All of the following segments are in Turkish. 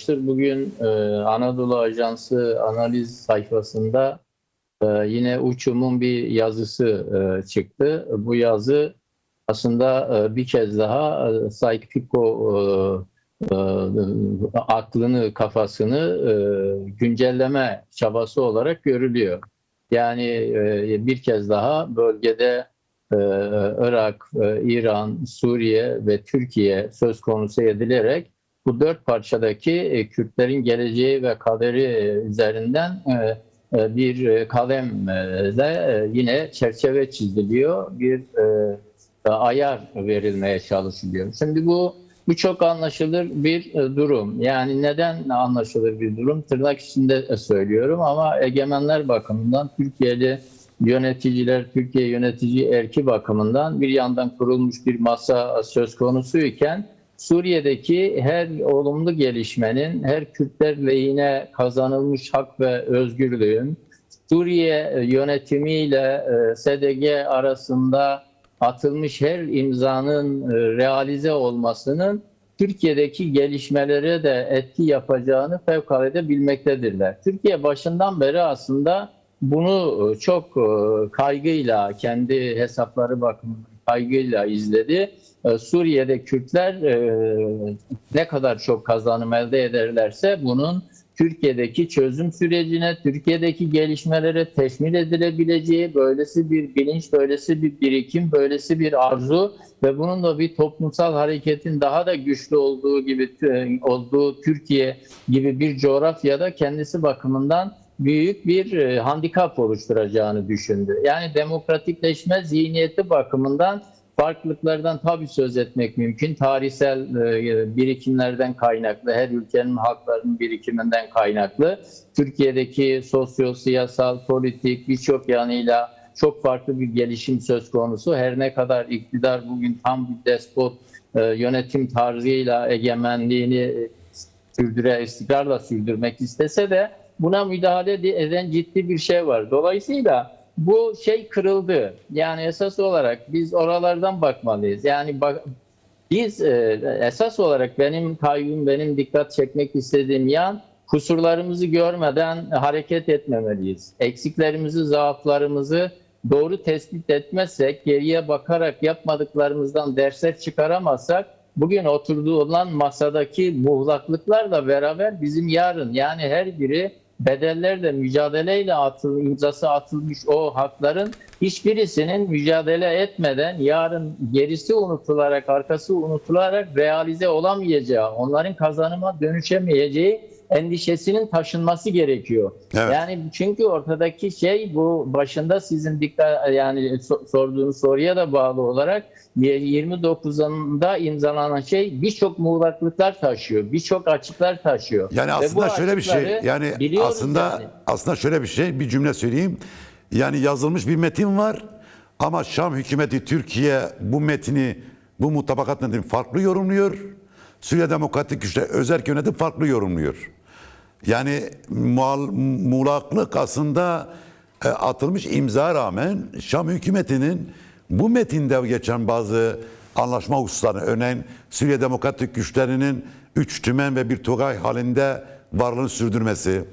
Bugün Anadolu Ajansı analiz sayfasında yine Uçum'un bir yazısı çıktı. Bu yazı aslında bir kez daha Sykes-Picot aklını, kafasını güncelleme çabası olarak görülüyor. Yani bir kez daha bölgede Irak, İran, Suriye ve Türkiye söz konusu edilerek bu dört parçadaki Kürtlerin geleceği ve kaderi üzerinden bir kalemle yine çerçeve çiziliyor, bir ayar verilmeye çalışılıyor. Şimdi bu çok anlaşılır bir durum. Yani neden anlaşılır bir durum? Tırnak içinde söylüyorum ama egemenler bakımından Türkiye'li yöneticiler, Türkiye yönetici erki bakımından bir yandan kurulmuş bir masa söz konusuyken Suriye'deki her olumlu gelişmenin, her Kürtler lehine kazanılmış hak ve özgürlüğün, Suriye yönetimiyle SDG arasında atılmış her imzanın realize olmasının Türkiye'deki gelişmelere de etki yapacağını fevkalade bilmektedirler. Türkiye başından beri aslında bunu çok kaygıyla, kendi hesapları bakımından kaygıyla izledi. Suriye'de Kürtler ne kadar çok kazanım elde ederlerse bunun Türkiye'deki çözüm sürecine, Türkiye'deki gelişmelere teşmil edilebileceği, böylesi bir bilinç, böylesi bir birikim, böylesi bir arzu ve bunun da bir toplumsal hareketin daha da güçlü olduğu Türkiye gibi bir coğrafyada kendisi bakımından büyük bir handikap oluşturacağını düşündü. Yani demokratikleşme zihniyeti bakımından farklılıklardan tabii söz etmek mümkün. Tarihsel birikimlerden kaynaklı, her ülkenin halklarının birikiminden kaynaklı. Türkiye'deki sosyo-siyasal, politik birçok yanıyla çok farklı bir gelişim söz konusu. Her ne kadar iktidar bugün tam bir despot yönetim tarzıyla egemenliğini istikrarla sürdürmek istese de buna müdahale eden ciddi bir şey var. Dolayısıyla bu şey kırıldı. Yani esas olarak biz oralardan bakmalıyız. Yani biz esas olarak benim kaygım, benim dikkat çekmek istediğim yan kusurlarımızı görmeden hareket etmemeliyiz. Eksiklerimizi, zaaflarımızı doğru tespit etmezsek, geriye bakarak yapmadıklarımızdan dersler çıkaramazsak bugün oturduğu olan masadaki muğlaklıklarla beraber bizim yarın yani her biri bedellerle mücadeleyle imzası atılmış o hakların hiçbirisinin mücadele etmeden yarın gerisi unutularak, arkası unutularak realize olamayacağı, onların kazanıma dönüşemeyeceği endişesinin taşınması gerekiyor. Evet. Yani çünkü ortadaki şey bu başında sizin sorduğunuz soruya da bağlı olarak 29'unda imzalanan şey birçok muğlaklıklar taşıyor, birçok açıklar taşıyor. Yani aslında şöyle bir şey, yani aslında şöyle bir şey, bir cümle söyleyeyim. Yani yazılmış bir metin var ama Şam hükümeti Türkiye bu metni, bu mutabakat metnini farklı yorumluyor. Suriye Demokratik Güçler özerk yönetim farklı yorumluyor. Yani muğlaklık aslında atılmış imza rağmen Şam hükümetinin bu metinde geçen bazı anlaşma hususlarını, örneğin Suriye Demokratik Güçlerinin 3 tümen ve bir tugay halinde varlığını sürdürmesi,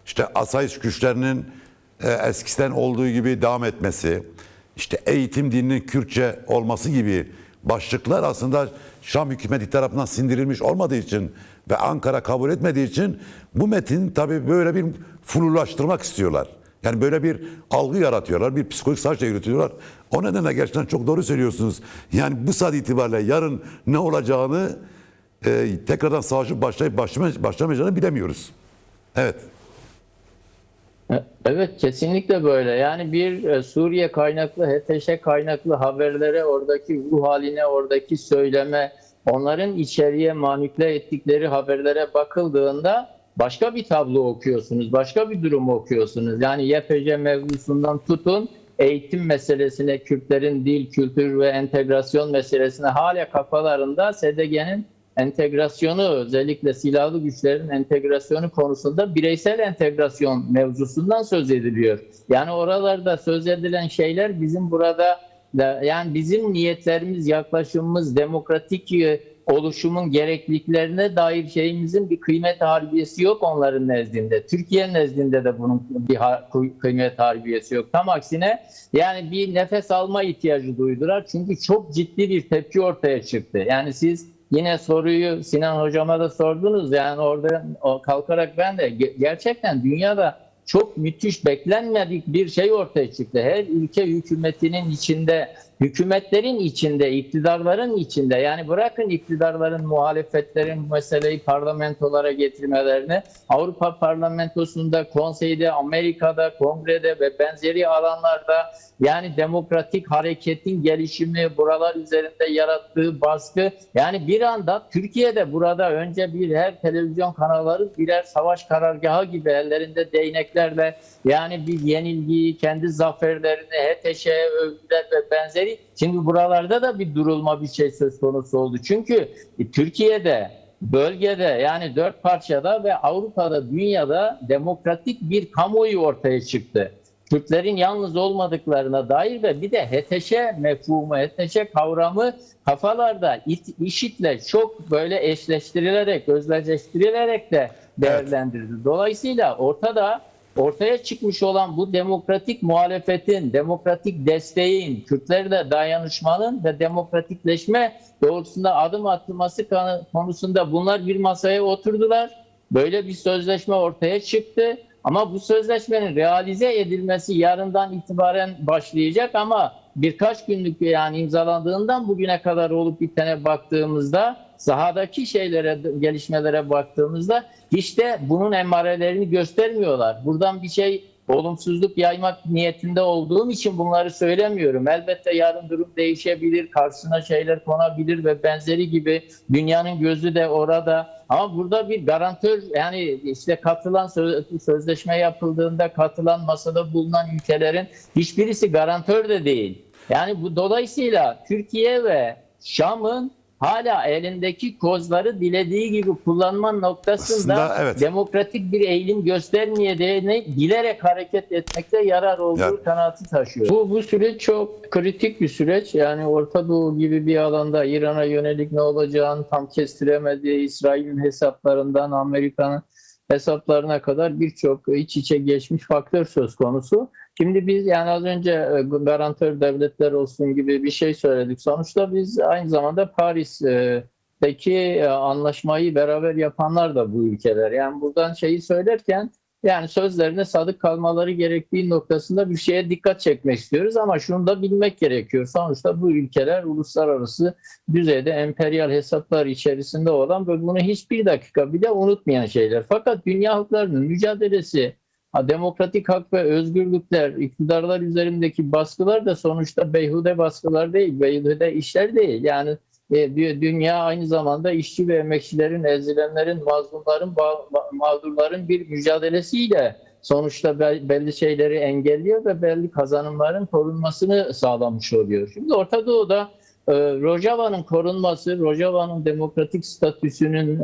işte asayiş güçlerinin eskiden olduğu gibi devam etmesi, işte eğitim dininin Kürtçe olması gibi başlıklar aslında Şam hükümeti tarafından sindirilmiş olmadığı için ve Ankara kabul etmediği için bu metin tabii böyle bir flulaştırmak istiyorlar. Yani böyle bir algı yaratıyorlar, bir psikolojik savaşla yürütüyorlar. O nedenle gerçekten çok doğru söylüyorsunuz. Yani bu saat itibariyle yarın ne olacağını tekrardan savaşı başlayıp başlamayacağını bilemiyoruz. Evet. Evet, kesinlikle böyle. Yani bir Suriye kaynaklı, HTŞ kaynaklı haberlere, oradaki ruh haline, oradaki söyleme, onların içeriye manipüle ettikleri haberlere bakıldığında başka bir tablo okuyorsunuz, başka bir durum okuyorsunuz. Yani YPG mevzusundan tutun, eğitim meselesine, Kürtlerin dil, kültür ve entegrasyon meselesine hala kafalarında SDG'nin entegrasyonu, özellikle silahlı güçlerin entegrasyonu konusunda bireysel entegrasyon mevzusundan söz ediliyor. Yani oralarda söz edilen şeyler bizim burada yani bizim niyetlerimiz, yaklaşımımız, demokratik oluşumun gerekliliklerine dair şeyimizin bir kıymet harbiyesi yok onların nezdinde. Türkiye'nin nezdinde de bunun bir kıymet harbiyesi yok. Tam aksine yani bir nefes alma ihtiyacı duydular. Çünkü çok ciddi bir tepki ortaya çıktı. Yani siz yine soruyu Sinan Hocama da sordunuz. Yani orada kalkarak ben de gerçekten dünyada çok müthiş beklenmedik bir şey ortaya çıktı. Her ülke hükümetinin içinde, hükümetlerin içinde, iktidarların içinde, yani bırakın iktidarların, muhalefetlerin bu meseleyi parlamentolara getirmelerini, Avrupa Parlamentosu'nda, konseyde, Amerika'da, kongrede ve benzeri alanlarda yani demokratik hareketin gelişimi, buralar üzerinde yarattığı baskı, yani bir anda Türkiye'de burada önce her televizyon kanalları birer savaş karargahı gibi ellerinde değneklerle yani bir yenilgiyi, kendi zaferlerini HTŞ'ye övdüler ve benzeri. Şimdi buralarda da bir durulma bir şey söz konusu oldu. Çünkü Türkiye'de, bölgede yani 4 parçada ve Avrupa'da, dünyada demokratik bir kamuoyu ortaya çıktı. Türklerin yalnız olmadıklarına dair ve bir de HTŞ mefhumu, HTŞ kavramı kafalarda IŞİD'le çok böyle eşleştirilerek, özdeşleştirilerek de değerlendirildi. Dolayısıyla ortaya çıkmış olan bu demokratik muhalefetin, demokratik desteğin, Kürtlerle dayanışmanın ve demokratikleşme doğrultusunda adım atılması konusunda bunlar bir masaya oturdular. Böyle bir sözleşme ortaya çıktı. Ama bu sözleşmenin realize edilmesi yarından itibaren başlayacak ama birkaç günlük yani imzalandığından bugüne kadar olup bitene baktığımızda, sahadaki gelişmelere baktığımızda işte bunun emarelerini göstermiyorlar. Buradan bir şey olumsuzluk yaymak niyetinde olduğum için bunları söylemiyorum. Elbette yarın durum değişebilir, karşısına şeyler konabilir ve benzeri gibi, dünyanın gözü de orada. Ama burada bir garantör, yani işte katılan sözleşme yapıldığında katılan masada bulunan ülkelerin hiçbirisi garantör de değil. Yani bu dolayısıyla Türkiye ve Şam'ın hala elindeki kozları dilediği gibi kullanma noktasında aslında, demokratik bir eğilim göstermeyeceğini bilerek hareket etmekte yarar olduğu kanaati taşıyor. Bu süreç çok kritik bir süreç. Yani Orta Doğu gibi bir alanda İran'a yönelik ne olacağını tam kestiremediği, İsrail'in hesaplarından Amerika'nın hesaplarına kadar birçok iç içe geçmiş faktör söz konusu. Şimdi biz yani az önce garantör devletler olsun gibi bir şey söyledik. Sonuçta biz aynı zamanda Paris'teki anlaşmayı beraber yapanlar da bu ülkeler. Yani buradan şeyi söylerken yani sözlerine sadık kalmaları gerektiği noktasında bir şeye dikkat çekmek istiyoruz ama şunu da bilmek gerekiyor. Sonuçta bu ülkeler uluslararası düzeyde emperyal hesaplar içerisinde olan ve bunu hiçbir dakika bile unutmayan şeyler. Fakat dünya halklarının mücadelesi, demokratik hak ve özgürlükler, iktidarlar üzerindeki baskılar da sonuçta beyhude baskılar değil, beyhude işler değil. Yani dünya aynı zamanda işçi ve emekçilerin, ezilenlerin, mazlumların, mağdurların bir mücadelesiyle sonuçta belli şeyleri engelliyor ve belli kazanımların korunmasını sağlamış oluyor. Şimdi Orta Doğu'da Rojava'nın korunması, Rojava'nın demokratik statüsünün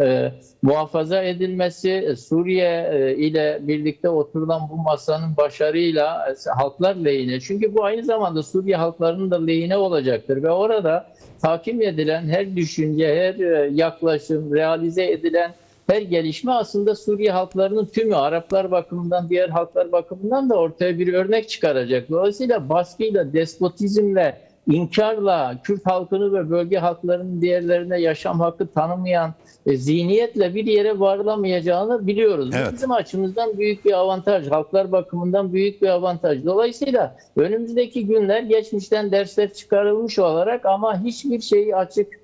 muhafaza edilmesi, Suriye ile birlikte oturulan bu masanın başarıyla halklar lehine. Çünkü bu aynı zamanda Suriye halklarının da lehine olacaktır ve orada takip edilen her düşünce, her yaklaşım, realize edilen her gelişme aslında Suriye halklarının tümü, Araplar bakımından, diğer halklar bakımından da ortaya bir örnek çıkaracak. Dolayısıyla baskıyla, despotizmle, İnkarla Kürt halkını ve bölge halklarının diğerlerine yaşam hakkı tanımayan zihniyetle bir yere varılamayacağını biliyoruz. Evet. Bizim açımızdan büyük bir avantaj, halklar bakımından büyük bir avantaj. Dolayısıyla önümüzdeki günler geçmişten dersler çıkarılmış olarak ama hiçbir şeyi açık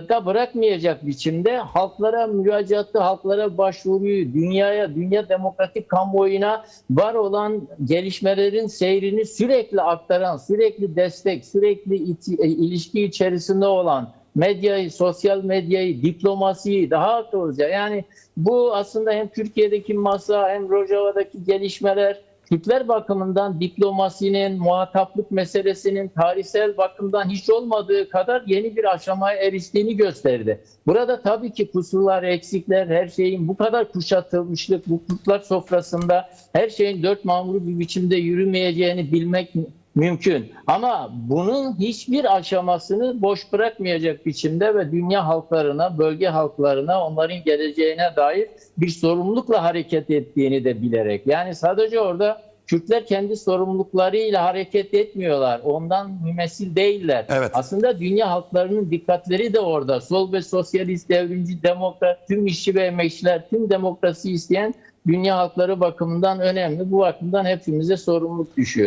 da bırakmayacak biçimde halklara müracaatı, halklara başvuruyu, dünya demokratik kamuoyuna var olan gelişmelerin seyrini sürekli aktaran, sürekli destek, sürekli ilişki içerisinde olan medyayı, sosyal medyayı, diplomasiyi daha doğrusu yani bu aslında hem Türkiye'deki masa hem Rojava'daki gelişmeler Kürtler bakımından diplomasinin, muhataplık meselesinin tarihsel bakımdan hiç olmadığı kadar yeni bir aşamaya eriştiğini gösterdi. Burada tabii ki kusurlar, eksikler, her şeyin bu kadar kuşatılmışlık, bu kurtlar sofrasında her şeyin dört mamuru bir biçimde yürümeyeceğini bilmek mümkün. Ama bunun hiçbir aşamasını boş bırakmayacak biçimde ve dünya halklarına, bölge halklarına, onların geleceğine dair bir sorumlulukla hareket ettiğini de bilerek. Yani sadece orada Kürtler kendi sorumluluklarıyla hareket etmiyorlar. Ondan mümessil değiller. Evet. Aslında dünya halklarının dikkatleri de orada. Sol ve sosyalist, devrimci, demokrat, tüm işçi ve emekçiler, tüm demokrasi isteyen dünya halkları bakımından önemli. Bu bakımdan hepimize sorumluluk düşüyor.